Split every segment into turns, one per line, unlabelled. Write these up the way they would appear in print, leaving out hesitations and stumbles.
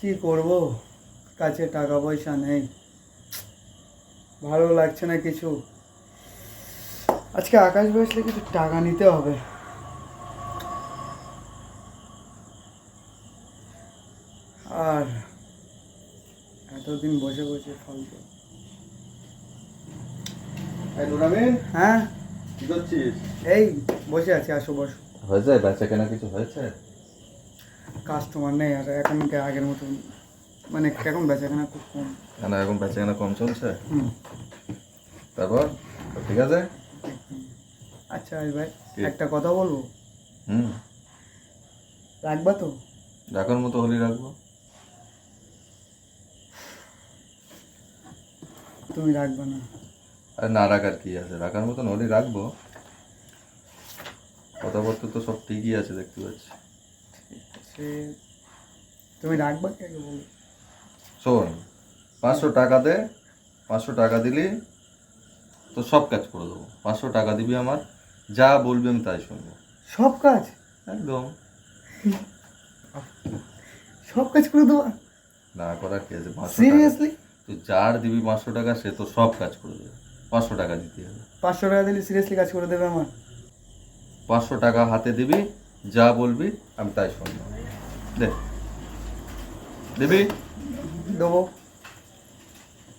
কি করব, কাছে টাকা পয়সা নেই, ভালো লাগছে না কিছু। আজকে আকাশ বসলে কিছু টাকা নিতে হবে। আর এতদিন বসে বসে ফালতু। হ্যাঁ,
কি করছিস?
এই বসে আছি, আসো বসো।
হয়েছে বেচা কেনা কিছু হয়েছে?
কাস্টমার নেই আর এখন আগের মতো, মানে এখন বেচাকেনা খুব কম।
না এখন বেচা কেনা কম চলছে।
হুম।
তারপর সব ঠিক আছে?
আচ্ছা ভাই,
কি?
একটা কথা বলবো,
হুম,
রাখবা তো?
রাখার মতো হলি রাখবো।
তুমি রাখবা না?
আর না রাখার কি আছে, রাখার মতন হলি রাখবো। কথাবার্তা তো সব ঠিকই আছে দেখতে পাচ্ছি।
সে তুমি রাখবা কে আগে বলো।
শোন, 500 টাকা দে। 500 টাকা দিলি তো সব কাজ করে দেবো। 500 টাকা দিবি আমার, যা বলবি আমি তাই শুনবো।
সব কাজ?
একদম।
সব কাজ করে দেবো?
না করার কি আছে? 500 টাকা
সিরিয়াসলি?
তুই যার দিবি 500 টাকা সে তো সব কাজ করে দেবে। 500 টাকা দিতে হবে।
500 টাকা দিলে সিরিয়াসলি কাজ করে দেবে আমার?
500 টাকা হাতে দিবি, যা বলবি আমি তাই শুনবো। দে, দিবি?
দেবো।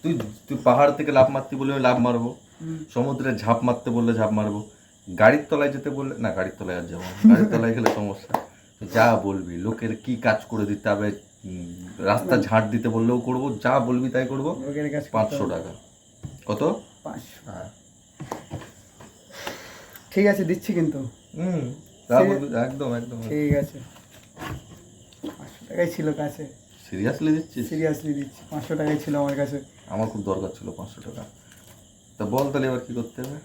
তুই তুই পাহাড় থেকে লাফ মারতে বললে আমি লাফ মারবো,
হুম।
সমুদ্রে ঝাঁপ মারতে বললে ঝাঁপ মারবো, গাড়ির তলায় যেতে বললে না, গাড়ির তলায় আর যাবো না, গাড়ির তলায় গেলে সমস্যা। যা বলবি, লোকের কি কাজ করে দিতে হবে, রাস্তা ঝাঁট দিতে বললেও করবো, যা বলবি তাই করবো।
লোকের কাজ করতে
500
হবে।
টাকা কত?
500?
হ্যাঁ।
ঠিক আছে, দিচ্ছি কিন্তু।
হুম, যা বলবি একদম একদম।
ঠিক আছে, 500 টাকাই ছিল কাছে।
সিরিয়াসলি দিচ্ছিস?
সিরিয়াসলি দিচ্ছি, 500 টাকাই ছিল আমার কাছে।
আমার খুব দরকার ছিল 500 টাকা। তা বল তাহলে এবার কি করতে হবে?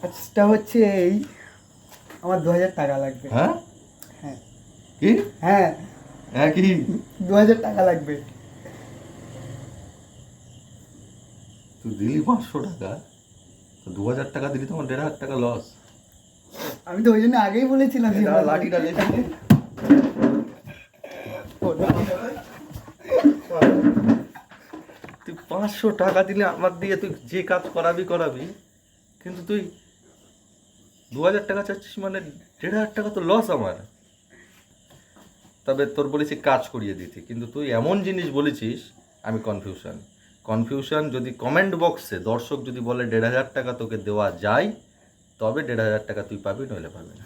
কাজটা হচ্ছে এই, আমার 2000 টাকা লাগবে।
হ্যাঁ?
হ্যাঁ।
কি?
হ্যাঁ,
হ্যাঁ কি?
2000 টাকা লাগবে।
তুই দিলি 500 টাকা, তো 2000 টাকা দিলি তো আমার 1500 টাকা লস।
আমি তো ওই জন্য আগেই বলেছিলাম যে
লাঠিটা লেগে তুই 500 টাকা দিলে আমার দিয়ে তুই যে কাজ করাবি করাবি, কিন্তু তুই 2000 টাকা চাচ্ছিস, মানে 1500 টাকা তো লস আমার। তবে তোর বলেছি কাজ করিয়ে দিতে, কিন্তু তুই এমন জিনিস বলেছিস আমি কনফিউশন। যদি কমেন্ট বক্সে দর্শক যদি বলে 1500 টাকা তোকে দেওয়া যায়, তবে 1500 টাকা তুই পাবি, নইলে পাবি না।